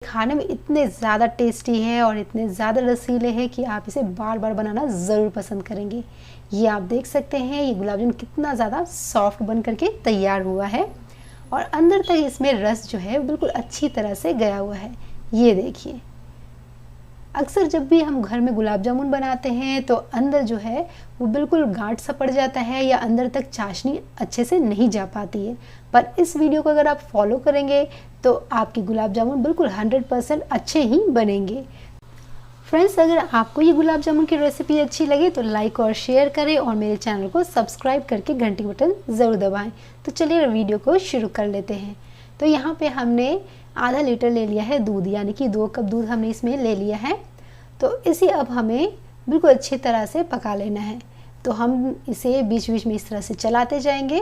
खाने में इतने ज़्यादा टेस्टी है और इतने ज़्यादा रसीले हैं कि आप इसे बार बार बनाना ज़रूर पसंद करेंगे। ये आप देख सकते हैं ये गुलाब जामुन कितना ज़्यादा सॉफ्ट बन करके तैयार हुआ है और अंदर तक इसमें रस जो है बिल्कुल अच्छी तरह से गया हुआ है। ये देखिए, अक्सर जब भी हम घर में गुलाब जामुन बनाते हैं तो अंदर जो है वो बिल्कुल गाढ़ सा पड़ जाता है या अंदर तक चाशनी अच्छे से नहीं जा पाती है। पर इस वीडियो को अगर आप फॉलो करेंगे तो आपकी गुलाब जामुन बिल्कुल 100% अच्छे ही बनेंगे। फ्रेंड्स, अगर आपको ये गुलाब जामुन की रेसिपी अच्छी लगे तो लाइक और शेयर करें और मेरे चैनल को सब्सक्राइब करके घंटी बटन ज़रूर दबाएं। तो चलिए वीडियो को शुरू कर लेते हैं। तो यहाँ पे हमने आधा लीटर ले लिया है दूध, यानी कि 2 कप दूध हमने इसमें ले लिया है। तो इसे अब हमें बिल्कुल अच्छी तरह से पका लेना है। तो हम इसे बीच बीच में इस तरह से चलाते जाएंगे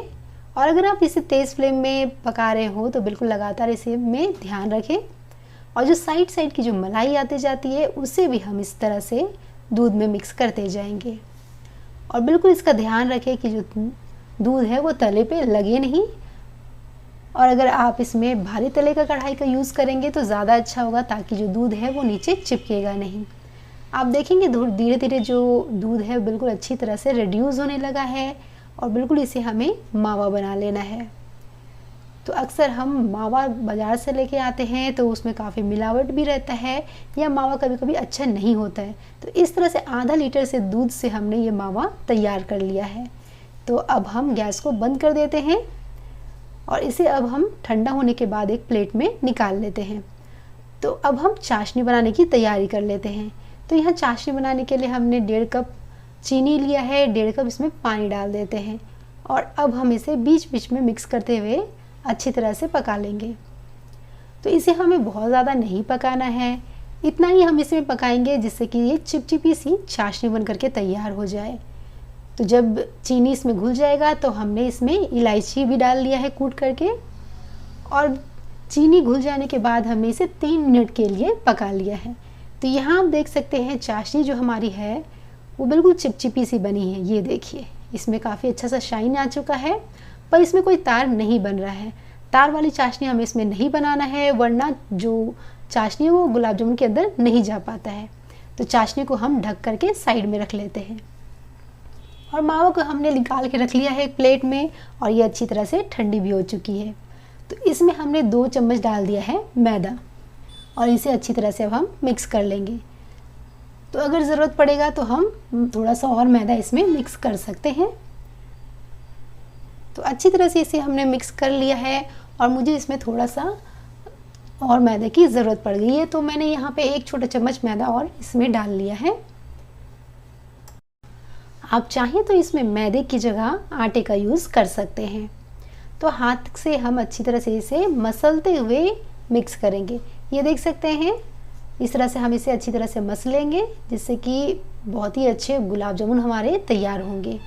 और अगर आप इसे तेज़ फ्लेम में पका रहे हो तो बिल्कुल लगातार इसे में ध्यान रखें। और जो साइड साइड की जो मलाई आती जाती है उसे भी हम इस तरह से दूध में मिक्स करते जाएंगे और बिल्कुल इसका ध्यान रखें कि जो दूध है वो तले पे लगे नहीं। और अगर आप इसमें भारी तले का कढ़ाई का यूज़ करेंगे तो ज़्यादा अच्छा होगा, ताकि जो दूध है वो नीचे चिपकेगा नहीं। आप देखेंगे धीरे धीरे जो दूध है बिल्कुल अच्छी तरह से रिड्यूस होने लगा है और बिल्कुल इसे हमें मावा बना लेना है। तो अक्सर हम मावा बाज़ार से लेके आते हैं तो उसमें काफ़ी मिलावट भी रहता है या मावा कभी कभी अच्छा नहीं होता है। तो इस तरह से आधा लीटर से दूध से हमने ये मावा तैयार कर लिया है। तो अब हम गैस को बंद कर देते हैं और इसे अब हम ठंडा होने के बाद एक प्लेट में निकाल लेते हैं। तो अब हम चाशनी बनाने की तैयारी कर लेते हैं। तो यहाँ चाशनी बनाने के लिए हमने 1.5 कप चीनी लिया है, 1.5 कप इसमें पानी डाल देते हैं और अब हम इसे बीच बीच में मिक्स करते हुए अच्छी तरह से पका लेंगे। तो इसे हमें बहुत ज़्यादा नहीं पकाना है, इतना ही हम इसमें पकाएंगे जिससे कि ये चिपचिपी सी चाशनी बन करके तैयार हो जाए। तो जब चीनी इसमें घुल जाएगा तो हमने इसमें इलायची भी डाल लिया है कूट करके और चीनी घुल जाने के बाद हमने इसे 3 मिनट के लिए पका लिया है। तो यहाँ आप देख सकते हैं चाशनी जो हमारी है वो बिल्कुल चिपचिपी सी बनी है। ये देखिए, इसमें काफ़ी अच्छा सा शाइन आ चुका है, पर इसमें कोई तार नहीं बन रहा है। तार वाली चाशनी हमें इसमें नहीं बनाना है, वरना जो चाशनी है वो गुलाब जामुन के अंदर नहीं जा पाता है। तो चाशनी को हम ढक करके साइड में रख लेते हैं और मावा को हमने निकाल के रख लिया है एक प्लेट में और ये अच्छी तरह से ठंडी भी हो चुकी है। तो इसमें हमने 2 चम्मच डाल दिया है मैदा और इसे अच्छी तरह से अब हम मिक्स कर लेंगे। तो अगर ज़रूरत पड़ेगा तो हम थोड़ा सा और मैदा इसमें मिक्स कर सकते हैं। तो अच्छी तरह से इसे हमने मिक्स कर लिया है और मुझे इसमें थोड़ा सा और मैदे की ज़रूरत पड़ गई है, तो मैंने यहाँ पे 1 छोटा चम्मच मैदा और इसमें डाल लिया है। आप चाहें तो इसमें मैदे की जगह आटे का यूज़ कर सकते हैं। तो हाथ से हम अच्छी तरह से इसे मसलते हुए मिक्स करेंगे। ये देख सकते हैं, इस तरह से हम इसे अच्छी तरह से मस लेंगे जिससे कि बहुत ही अच्छे गुलाब जामुन हमारे तैयार होंगे।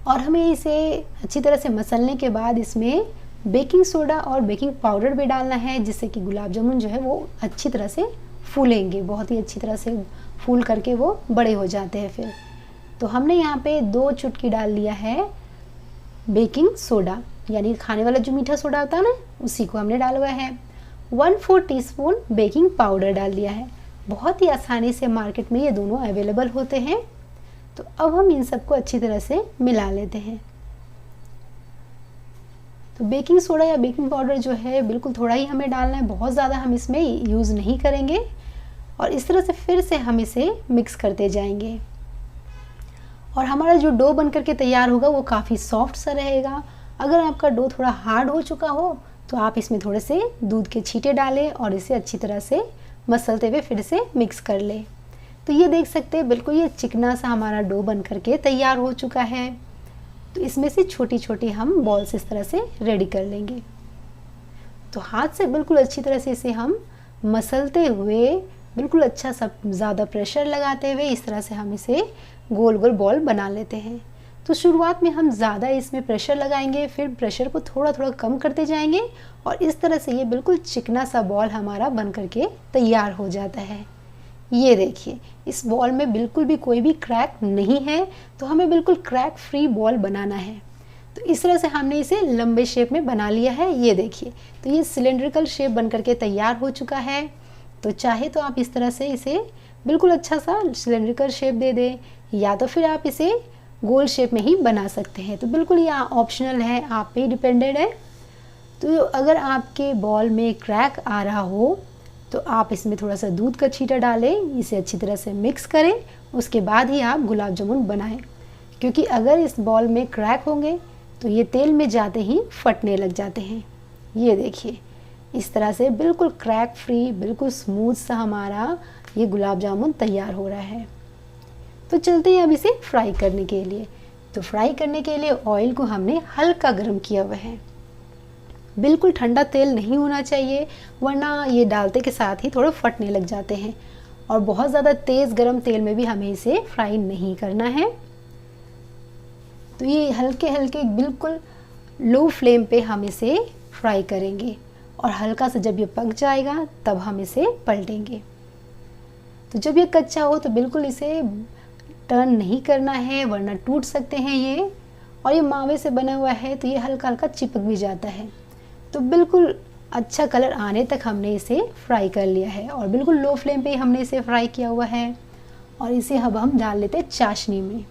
और हमें इसे अच्छी तरह से मसलने के बाद इसमें बेकिंग सोडा और बेकिंग पाउडर भी डालना है, जिससे कि गुलाब जामुन जो है वो अच्छी तरह से फूलेंगे, बहुत ही अच्छी तरह से फूल करके वो बड़े हो जाते हैं फिर। तो हमने यहाँ पे 2 चुटकी डाल लिया है बेकिंग सोडा, यानी खाने वाला जो मीठा सोडा होता है ना, उसी को हमने डाला हुआ है। 1/4 टीस्पून बेकिंग पाउडर डाल दिया है। बहुत ही आसानी से मार्केट में ये दोनों अवेलेबल होते हैं। तो अब हम इन सबको अच्छी तरह से मिला लेते हैं। तो बेकिंग सोडा या बेकिंग पाउडर जो है बिल्कुल थोड़ा ही हमें डालना है, बहुत ज़्यादा हम इसमें यूज़ नहीं करेंगे। और इस तरह से फिर से हम इसे मिक्स करते जाएंगे और हमारा जो डो बन करके तैयार होगा वो काफ़ी सॉफ्ट सा रहेगा। अगर आपका डो थोड़ा हार्ड हो चुका हो तो आप इसमें थोड़े से दूध के छींटे डालें और इसे अच्छी तरह से मसलते हुए फिर से मिक्स कर लें। तो ये देख सकते हैं बिल्कुल ये चिकना सा हमारा डो बन करके तैयार हो चुका है। तो इसमें से छोटी छोटी हम बॉल्स इस तरह से रेडी कर लेंगे। तो हाथ से बिल्कुल अच्छी तरह से इसे हम मसलते हुए बिल्कुल अच्छा सा ज़्यादा प्रेशर लगाते हुए इस तरह से हम इसे गोल गोल बॉल बना लेते हैं। तो शुरुआत में हम ज़्यादा इसमें प्रेशर लगाएंगे, फिर प्रेशर को थोड़ा थोड़ा कम करते जाएंगे और इस तरह से ये बिल्कुल चिकना सा बॉल हमारा बन करके तैयार हो जाता है। ये देखिए, इस बॉल में बिल्कुल भी कोई भी क्रैक नहीं है, तो हमें बिल्कुल क्रैक फ्री बॉल बनाना है। तो तो इस तरह से हमने इसे लंबे शेप में बना लिया है। ये देखिए, तो ये सिलेंड्रिकल शेप बन करके तैयार हो चुका है। तो चाहे तो आप इस तरह से इसे बिल्कुल अच्छा सा सिलेंड्रिकल शेप दे दें, या तो फिर आप इसे गोल शेप में ही बना सकते हैं। तो बिल्कुल ये ऑप्शनल है, आप पे डिपेंडेड है। तो अगर आपके बॉल में क्रैक आ रहा हो तो आप इसमें थोड़ा सा दूध का छींटा डालें, इसे अच्छी तरह से मिक्स करें, उसके बाद ही आप गुलाब जामुन बनाएं। क्योंकि अगर इस बॉल में क्रैक होंगे तो ये तेल में जाते ही फटने लग जाते हैं। ये देखिए, इस तरह से बिल्कुल क्रैक फ्री, बिल्कुल स्मूथ सा हमारा ये गुलाब जामुन तैयार हो रहा है। तो चलते हैं अब इसे फ्राई करने के लिए। तो फ्राई करने के लिए ऑयल को हमने हल्का गर्म किया हुआ है। बिल्कुल ठंडा तेल नहीं होना चाहिए, वरना ये डालते के साथ ही थोड़ा फटने लग जाते हैं। और बहुत ज़्यादा तेज़ गर्म तेल में भी हमें इसे फ्राई नहीं करना है। तो ये हल्के हल्के बिल्कुल लो फ्लेम पे हम इसे फ्राई करेंगे, और हल्का सा जब ये पक जाएगा तब हम इसे पलटेंगे। तो जब ये कच्चा हो तो बिल्कुल इसे टर्न नहीं करना है, वरना टूट सकते हैं ये। और ये मावे से बना हुआ है तो ये हल्का हल्का चिपक भी जाता है। तो बिल्कुल अच्छा कलर आने तक हमने इसे फ्राई कर लिया है, और बिल्कुल लो फ्लेम पे हमने इसे फ्राई किया हुआ है। और इसे अब हम डाल लेते हैं चाशनी में।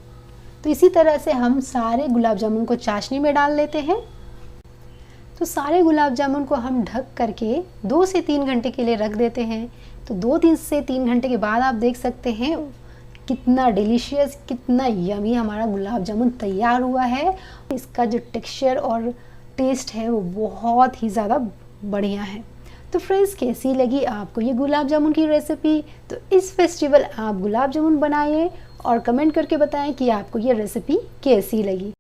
तो इसी तरह से हम सारे गुलाब जामुन को चाशनी में डाल लेते हैं। तो सारे गुलाब जामुन को हम ढक करके 2 से 3 घंटे के लिए रख देते हैं। तो 2 से 3 घंटे के बाद आप देख सकते हैं कितना डिलीशियस, कितना यमी हमारा गुलाब जामुन तैयार हुआ है। इसका जो टेक्सचर और टेस्ट है वो बहुत ही ज़्यादा बढ़िया है। तो फ्रेंड्स, कैसी लगी आपको ये गुलाब जामुन की रेसिपी? तो इस फेस्टिवल आप गुलाब जामुन बनाइए और कमेंट करके बताएं कि आपको ये रेसिपी कैसी लगी।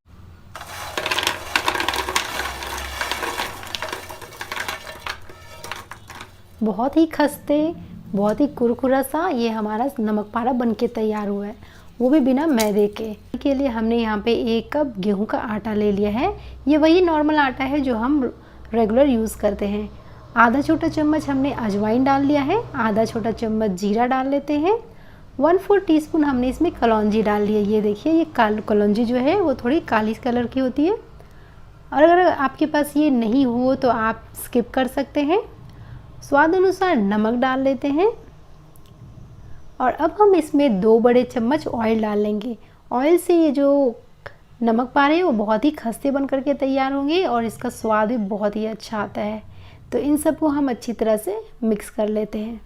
बहुत ही खस्ते, बहुत ही कुरकुरा सा ये हमारा नमक पारा बनके तैयार हुआ है, वो भी बिना मैदे के लिए हमने यहाँ पे 1 कप गेहूं का आटा ले लिया है। ये वही नॉर्मल आटा है जो हम रेगुलर यूज़ करते हैं। आधा छोटा चम्मच हमने अजवाइन डाल लिया है, आधा छोटा चम्मच जीरा डाल लेते हैं, 1/4 टीस्पून हमने इसमें कलौंजी डाल ली है। ये देखिए, ये कलौंजी जो है वो थोड़ी काली कलर की होती है, और अगर आपके पास ये नहीं हो तो आप स्किप कर सकते हैं। स्वाद अनुसार नमक डाल लेते हैं, और अब हम इसमें 2 बड़े चम्मच ऑयल डाल लेंगे। ऑयल से ये जो नमक पारे हैं वो बहुत ही खस्ते बन करके तैयार होंगे, और इसका स्वाद भी बहुत ही अच्छा आता है। तो इन सबको हम अच्छी तरह से मिक्स कर लेते हैं।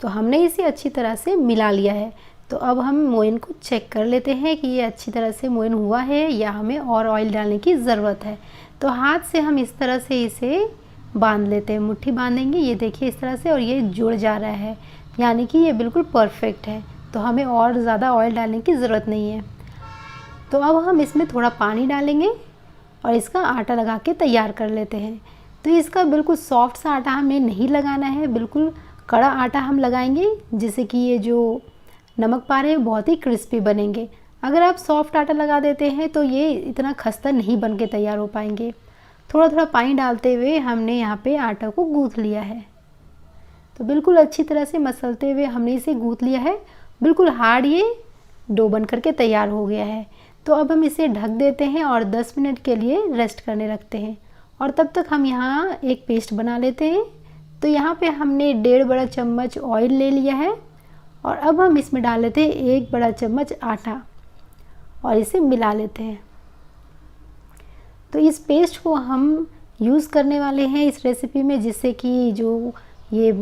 तो हमने इसे अच्छी तरह से मिला लिया है। तो अब हम मोइन को चेक कर लेते हैं कि ये अच्छी तरह से मोइन हुआ है या हमें और ऑयल डालने की ज़रूरत है। तो हाथ से हम इस तरह से इसे बांध लेते हैं, मुट्ठी बांधेंगे, ये देखिए इस तरह से, और ये जुड़ जा रहा है, यानी कि ये बिल्कुल परफेक्ट है। तो हमें और ज़्यादा ऑयल डालने की ज़रूरत नहीं है। तो अब हम इसमें थोड़ा पानी डालेंगे और इसका आटा लगा के तैयार कर लेते हैं। तो इसका बिल्कुल सॉफ्ट सा आटा हमें नहीं लगाना है, बिल्कुल कड़ा आटा हम लगाएंगे, जिससे कि ये जो नमक पारे बहुत ही क्रिस्पी बनेंगे। अगर आप सॉफ्ट आटा लगा देते हैं तो ये इतना खस्ता नहीं बन के तैयार हो पाएंगे। थोड़ा थोड़ा पानी डालते हुए हमने यहाँ पे आटा को गूँथ लिया है। तो बिल्कुल अच्छी तरह से मसलते हुए हमने इसे गूँथ लिया है, बिल्कुल हार्ड ये डो बन करके तैयार हो गया है। तो अब हम इसे ढक देते हैं और 10 मिनट के लिए रेस्ट करने रखते हैं, और तब तक हम यहाँ एक पेस्ट बना लेते हैं। तो यहाँ पे हमने 1.5 बड़ा चम्मच ऑयल ले लिया है, और अब हम इसमें डाल लेते हैं 1 बड़ा चम्मच आटा, और इसे मिला लेते हैं। तो इस पेस्ट को हम यूज़ करने वाले हैं इस रेसिपी में, जिससे कि जो ये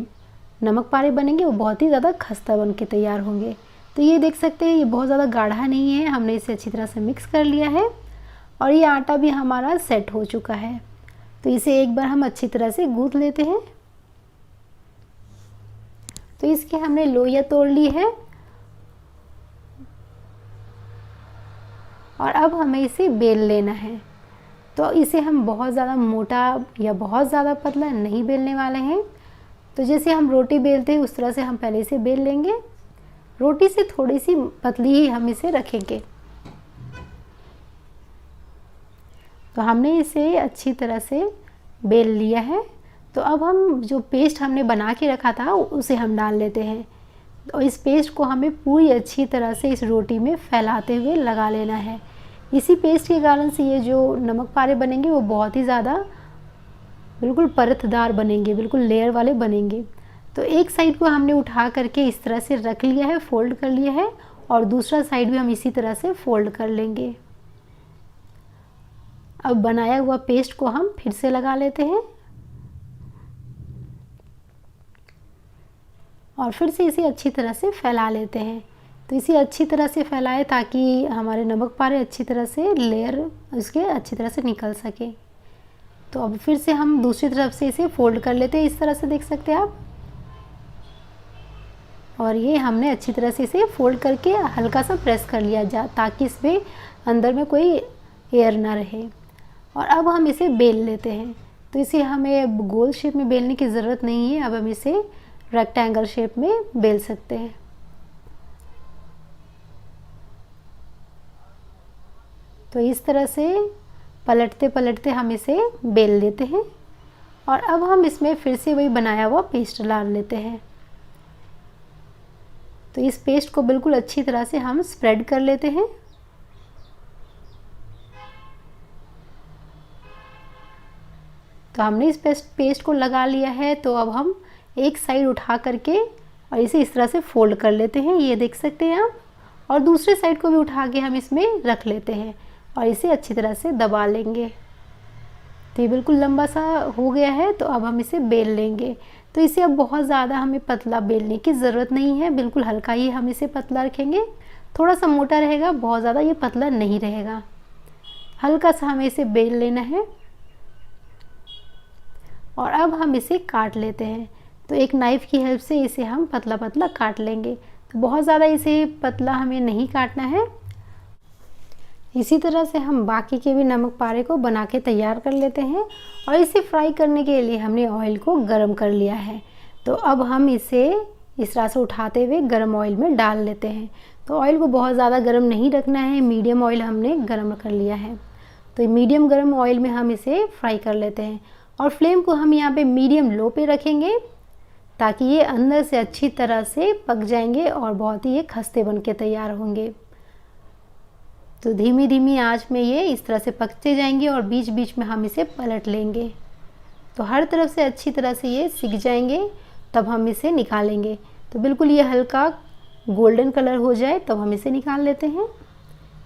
नमक पारे बनेंगे वो बहुत ही ज़्यादा खस्ता बन के तैयार होंगे। तो ये देख सकते हैं ये बहुत ज़्यादा गाढ़ा नहीं है, हमने इसे अच्छी तरह से मिक्स कर लिया है, और ये आटा भी हमारा सेट हो चुका है। तो इसे एक बार हम अच्छी तरह से गूँथ लेते हैं। तो इसकी हमने लोइयाँ तोड़ ली है, और अब हमें इसे बेल लेना है। तो इसे हम बहुत ज़्यादा मोटा या बहुत ज़्यादा पतला नहीं बेलने वाले हैं। तो जैसे हम रोटी बेलते हैं उस तरह से हम पहले इसे बेल लेंगे। रोटी से थोड़ी सी पतली ही हम इसे रखेंगे। तो हमने इसे अच्छी तरह से बेल लिया है। तो अब हम जो पेस्ट हमने बना के रखा था उसे हम डाल लेते हैं। और इस पेस्ट को हमें पूरी अच्छी तरह से इस रोटी में फैलाते हुए लगा लेना है। इसी पेस्ट के कारण से ये जो नमक पारे बनेंगे वो बहुत ही ज़्यादा बिल्कुल परतदार बनेंगे, बिल्कुल लेयर वाले बनेंगे। तो एक साइड को हमने उठा करके इस तरह से रख लिया है, फोल्ड कर लिया है, और दूसरा साइड भी हम इसी तरह से फोल्ड कर लेंगे। अब बनाया हुआ पेस्ट को हम फिर से लगा लेते हैं और फिर से इसे अच्छी तरह से फैला लेते हैं। तो इसे अच्छी तरह से फैलाएं ताकि हमारे नमक पारे अच्छी तरह से लेयर उसके अच्छी तरह से निकल सके। तो अब फिर से हम दूसरी तरफ से इसे फोल्ड कर लेते हैं, इस तरह से देख सकते हैं आप। और ये हमने अच्छी तरह से इसे फोल्ड करके हल्का सा प्रेस कर लिया जा ताकि इसमें अंदर में कोई एयर ना रहे। और अब हम इसे बेल लेते हैं। तो इसे हमें गोल शेप में बेलने की ज़रूरत नहीं है, अब हम इसे रेक्टेंगल शेप में बेल सकते हैं। तो इस तरह से पलटते पलटते हम इसे बेल लेते हैं और अब हम इसमें फिर से वही बनाया हुआ पेस्ट डाल लेते हैं। तो इस पेस्ट को बिल्कुल अच्छी तरह से हम स्प्रेड कर लेते हैं। तो हमने इस पेस्ट को लगा लिया है। तो अब हम एक साइड उठा करके और इसे इस तरह से फोल्ड कर लेते हैं, ये देख सकते हैं आप। और दूसरे साइड को भी उठा के हम इसमें रख लेते हैं और इसे अच्छी तरह से दबा लेंगे। तो ये बिल्कुल लंबा सा हो गया है। तो अब हम इसे बेल लेंगे। तो इसे अब बहुत ज़्यादा हमें पतला बेलने की ज़रूरत नहीं है, बिल्कुल हल्का ही हम इसे पतला रखेंगे। थोड़ा सा मोटा रहेगा, बहुत ज़्यादा ये पतला नहीं रहेगा। हल्का सा हमें इसे बेल लेना है और अब हम इसे काट लेते हैं। तो एक नाइफ़ की हेल्प से इसे हम पतला पतला काट लेंगे। तो बहुत ज़्यादा इसे पतला हमें नहीं काटना है। इसी तरह से हम बाकी के भी नमक पारे को बना के तैयार कर लेते हैं। और इसे फ्राई करने के लिए हमने ऑयल को गर्म कर लिया है। तो अब हम इसे इस तरह से उठाते हुए गर्म ऑयल में डाल लेते हैं। तो ऑयल को बहुत ज़्यादा गर्म नहीं रखना है, मीडियम ऑयल हमने गर्म कर लिया है। तो मीडियम गर्म ऑयल में हम इसे फ्राई कर लेते हैं और फ्लेम को हम यहाँ पे मीडियम लो पे रखेंगे ताकि ये अंदर से अच्छी तरह से पक जाएंगे और बहुत ही ये खस्ते बन के तैयार होंगे। तो धीमी धीमी आंच में ये इस तरह से पकते जाएंगे और बीच बीच में हम इसे पलट लेंगे। तो हर तरफ से अच्छी तरह से ये सिक जाएंगे, तब हम इसे निकालेंगे। तो बिल्कुल ये हल्का गोल्डन कलर हो जाए तब हम इसे निकाल लेते हैं।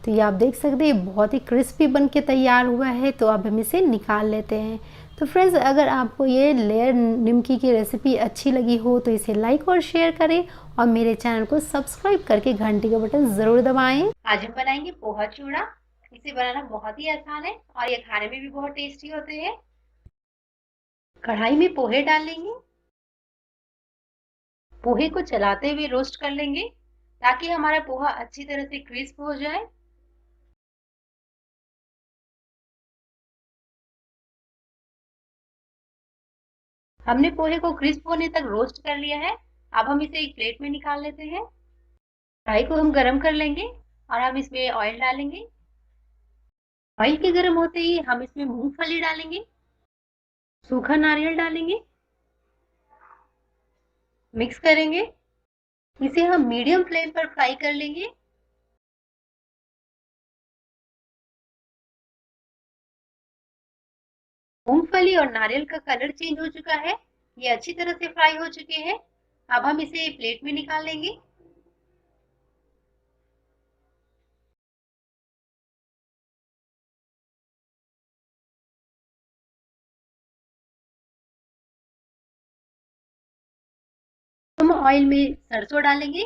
तो ये आप देख सकते हैं बहुत ही क्रिस्पी बन के तैयार हुआ है। तो अब हम इसे निकाल लेते हैं। तो फ्रेंड्स, अगर आपको ये लेयर निमकी की रेसिपी अच्छी लगी हो तो इसे लाइक और शेयर करें और मेरे चैनल को सब्सक्राइब करके घंटी का बटन ज़रूर दबाएं। आज हम बनाएंगे पोहा चूड़ा। इसे बनाना बहुत ही आसान है और ये खाने में भी बहुत टेस्टी होते हैं। कढ़ाई में पोहे डाल लेंगे। पोहे को चलाते हुए रोस्ट कर लेंगे ताकि हमारा पोहा अच्छी तरह से क्रिस्प हो जाए। हमने पोहे को क्रिस्प होने तक रोस्ट कर लिया है। अब हम इसे एक प्लेट में निकाल लेते हैं। कढ़ाई को हम गरम कर लेंगे और हम इसमें ऑयल डालेंगे। ऑयल के गरम होते ही हम इसमें मूंगफली डालेंगे, सूखा नारियल डालेंगे, मिक्स करेंगे। इसे हम मीडियम फ्लेम पर फ्राई कर लेंगे। मूंगफली और नारियल का कलर चेंज हो चुका है, ये अच्छी तरह से फ्राई हो चुके हैं। अब हम इसे प्लेट में निकाल लेंगे। हम ऑयल में सरसों डालेंगे,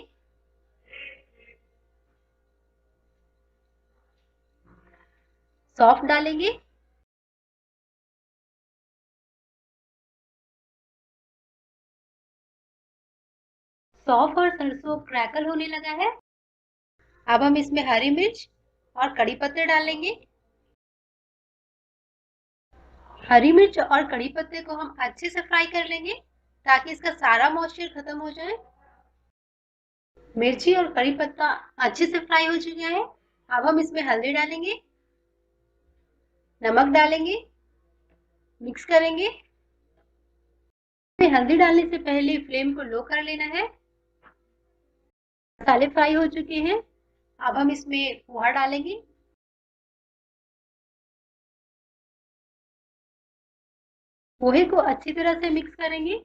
सौंफ डालेंगे, सौंफ और सरसों क्रैकल होने लगा है। अब हम इसमें हरी मिर्च और कड़ी पत्ते डालेंगे। हरी मिर्च और कड़ी पत्ते को हम अच्छे से फ्राई कर लेंगे ताकि इसका सारा मॉइस्चर खत्म हो जाए। मिर्ची और कड़ी पत्ता अच्छे से फ्राई हो चुके हैं। अब हम इसमें हल्दी डालेंगे, नमक डालेंगे, मिक्स करेंगे। हल्दी डालने से पहले फ्लेम को लो कर लेना है। मसाले फ्राई हो चुके हैं। अब हम इसमें पोहा डालेंगे। पोहे को अच्छी तरह से मिक्स करेंगे।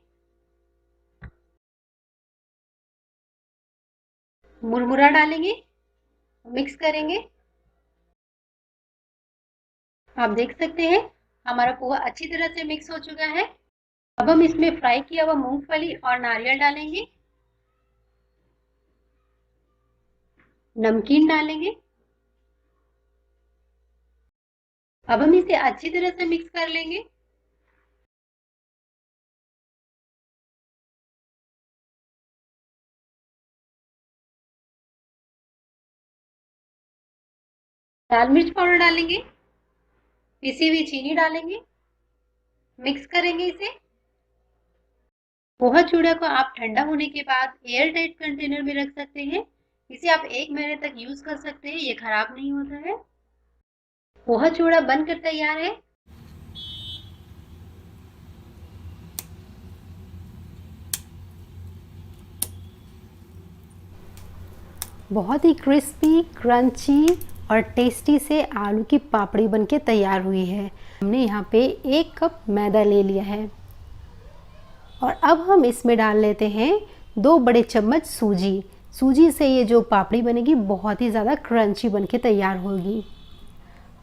मुरमुरा डालेंगे, मिक्स करेंगे। आप देख सकते हैं हमारा पोहा अच्छी तरह से मिक्स हो चुका है। अब हम इसमें फ्राई किया हुआ मूंगफली और नारियल डालेंगे, नमकीन डालेंगे। अब हम इसे अच्छी तरह से मिक्स कर लेंगे। लाल मिर्च पाउडर डालेंगे, पिसी हुई चीनी डालेंगे, मिक्स करेंगे इसे। पोहा चूड़ा को आप ठंडा होने के बाद एयर टाइट कंटेनर में रख सकते हैं। इसे आप 1 महीने तक यूज कर सकते हैं, ये खराब नहीं होता है। पोहा चूड़ा बनकर तैयार है। बहुत ही क्रिस्पी, क्रंची और टेस्टी से आलू की पापड़ी बनके तैयार हुई है। हमने यहाँ पे 1 कप मैदा ले लिया है और अब हम इसमें डाल लेते हैं 2 बड़े चम्मच सूजी। सूजी से ये जो पापड़ी बनेगी बहुत ही ज़्यादा क्रंची बनके तैयार होगी।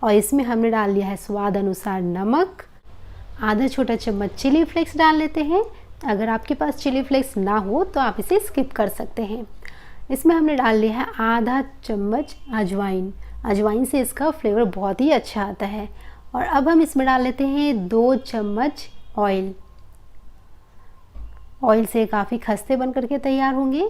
और इसमें हमने डाल लिया है स्वाद अनुसार नमक, आधा छोटा चम्मच चिली फ्लेक्स डाल लेते हैं। अगर आपके पास चिली फ्लेक्स ना हो तो आप इसे स्किप कर सकते हैं। इसमें हमने डाल लिया है आधा चम्मच अजवाइन। अजवाइन से इसका फ्लेवर बहुत ही अच्छा आता है। और अब हम इसमें डाल लेते हैं 2 चम्मच ऑयल। ऑयल से काफ़ी खस्ते बन करके तैयार होंगे।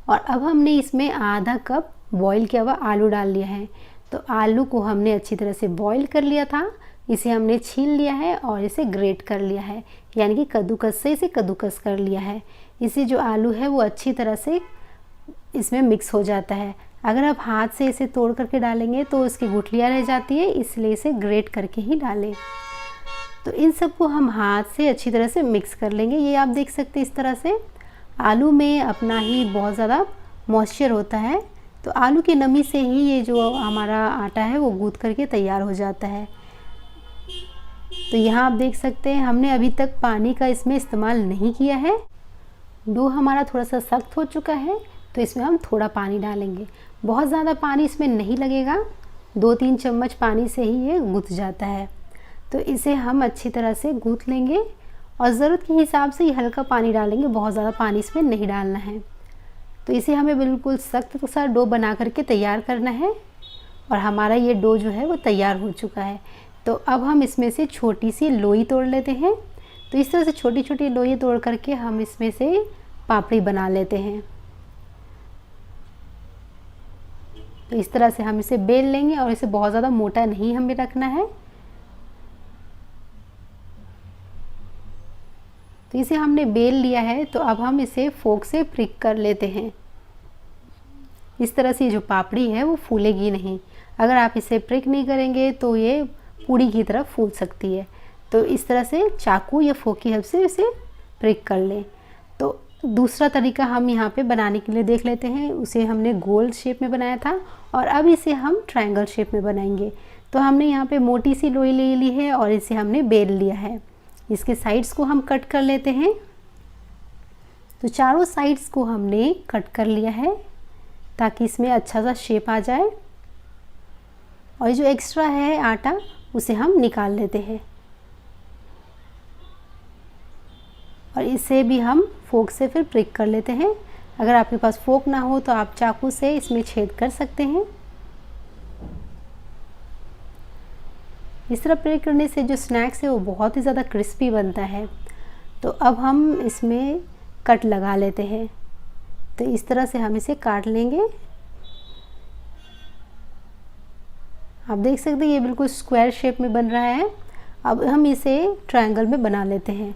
और अब हमने इसमें आधा कप बॉईल किया हुआ आलू डाल लिया है। तो आलू को हमने अच्छी तरह से बॉईल कर लिया था, इसे हमने छील लिया है और इसे ग्रेट कर लिया है, यानी कि कद्दूकस से इसे कद्दूकस कर लिया है। इससे जो आलू है वो अच्छी तरह से इसमें मिक्स हो जाता है। अगर आप हाथ से इसे तोड़ करके डालेंगे तो इसकी गुठलियाँ रह जाती है, इसलिए इसे ग्रेट करके ही डालें। तो इन सबको हम हाथ से अच्छी तरह से मिक्स कर लेंगे। ये आप देख सकते हैं इस तरह से आलू में अपना ही बहुत ज़्यादा मॉइस्चर होता है, तो आलू की नमी से ही ये जो हमारा आटा है वो गूँथ करके तैयार हो जाता है। तो यहाँ आप देख सकते हैं हमने अभी तक पानी का इसमें इस्तेमाल नहीं किया है। डो हमारा थोड़ा सा सख्त हो चुका है, तो इसमें हम थोड़ा पानी डालेंगे। बहुत ज़्यादा पानी इसमें नहीं लगेगा, 2-3 चम्मच पानी से ही ये गूँथ जाता है। तो इसे हम अच्छी तरह से गूँथ लेंगे और ज़रूरत के हिसाब से ये हल्का पानी डालेंगे, बहुत ज़्यादा पानी इसमें नहीं डालना है। तो इसे हमें बिल्कुल सख्त सा डो बना करके तैयार करना है। और हमारा ये डो जो है वो तैयार हो चुका है। तो अब हम इसमें से छोटी सी लोई तोड़ लेते हैं। तो इस तरह से छोटी छोटी लोई तोड़ करके हम इसमें से पापड़ी बना लेते हैं। तो इस तरह से हम इसे बेल लेंगे और इसे बहुत ज़्यादा मोटा नहीं हमें रखना है। तो इसे हमने बेल लिया है, तो अब हम इसे फोक से प्रिक कर लेते हैं। इस तरह से जो पापड़ी है वो फूलेगी नहीं। अगर आप इसे प्रिक नहीं करेंगे तो ये पूड़ी की तरह फूल सकती है। तो इस तरह से चाकू या फोक की हेल्प से इसे प्रिक कर लें। तो दूसरा तरीका हम यहाँ पे बनाने के लिए देख लेते हैं। उसे हमने गोल शेप में बनाया था और अब इसे हम ट्रायंगल शेप में बनाएंगे। तो हमने यहाँ पे मोटी सी लोई ले ली है और इसे हमने बेल लिया है। इसके साइड्स को हम कट कर लेते हैं। तो चारों साइड्स को हमने कट कर लिया है ताकि इसमें अच्छा सा शेप आ जाए। और जो एक्स्ट्रा है आटा उसे हम निकाल लेते हैं और इसे भी हम फोक से फिर प्रिक कर लेते हैं। अगर आपके पास फोक ना हो तो आप चाकू से इसमें छेद कर सकते हैं। इस तरह प्रिक करने से जो स्नैक्स है वो बहुत ही ज़्यादा क्रिस्पी बनता है। तो अब हम इसमें कट लगा लेते हैं। तो इस तरह से हम इसे काट लेंगे। आप देख सकते हैं ये बिल्कुल स्क्वायर शेप में बन रहा है। अब हम इसे ट्रायंगल में बना लेते हैं।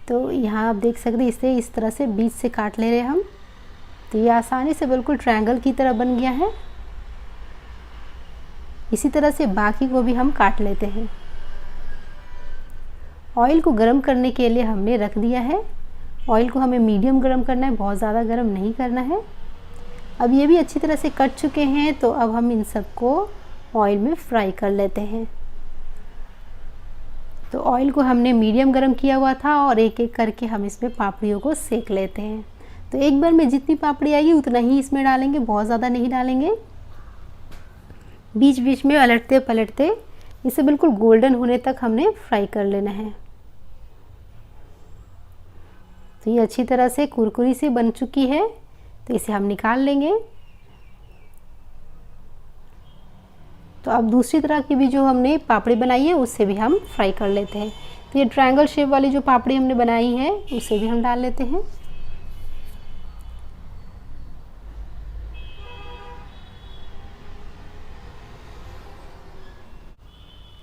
तो यहाँ आप देख सकते हैं इसे इस तरह से बीच से काट ले रहे हैं हम। तो ये आसानी से बिल्कुल ट्रायंगल की तरह बन गया है। इसी तरह से बाकी को भी हम काट लेते हैं। ऑयल को गर्म करने के लिए हमने रख दिया है। ऑयल को हमें मीडियम गर्म करना है, बहुत ज़्यादा गर्म नहीं करना है। अब ये भी अच्छी तरह से कट चुके हैं, तो अब हम इन सबको ऑयल में फ्राई कर लेते हैं। तो ऑयल को हमने मीडियम गरम किया हुआ था और एक एक करके हम इसमें पापड़ियों को सेक लेते हैं। तो एक बार में जितनी पापड़ी आएगी उतना ही इसमें डालेंगे, बहुत ज़्यादा नहीं डालेंगे। बीच बीच में पलटते पलटते इसे बिल्कुल गोल्डन होने तक हमने फ्राई कर लेना है। तो ये अच्छी तरह से कुरकुरी सी बन चुकी है, तो इसे हम निकाल लेंगे। तो अब दूसरी तरह की भी जो हमने पापड़ी बनाई है उससे भी हम फ्राई कर लेते हैं। तो ये ट्रायंगल शेप वाली जो पापड़ी हमने बनाई है उसे भी हम डाल लेते हैं।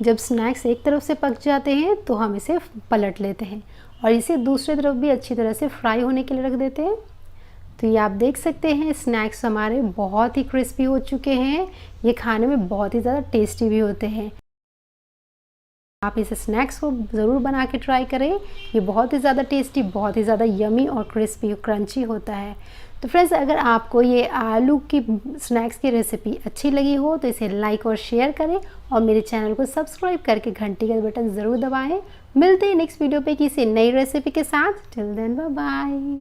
जब स्नैक्स एक तरफ से पक जाते हैं तो हम इसे पलट लेते हैं और इसे दूसरी तरफ भी अच्छी तरह से फ्राई होने के लिए रख देते हैं। तो ये आप देख सकते हैं स्नैक्स हमारे बहुत ही क्रिस्पी हो चुके हैं। ये खाने में बहुत ही ज़्यादा टेस्टी भी होते हैं। आप इस स्नैक्स को ज़रूर बना के ट्राई करें। ये बहुत ही ज़्यादा टेस्टी, बहुत ही ज़्यादा यमी और क्रिस्पी क्रंची होता है। तो फ्रेंड्स, अगर आपको ये आलू की स्नैक्स की रेसिपी अच्छी लगी हो तो इसे लाइक और शेयर करें और मेरे चैनल को सब्सक्राइब करके घंटी का बटन ज़रूर दबाएं। मिलते हैं नेक्स्ट वीडियो पे किसी नई रेसिपी के साथ। Till then bye bye.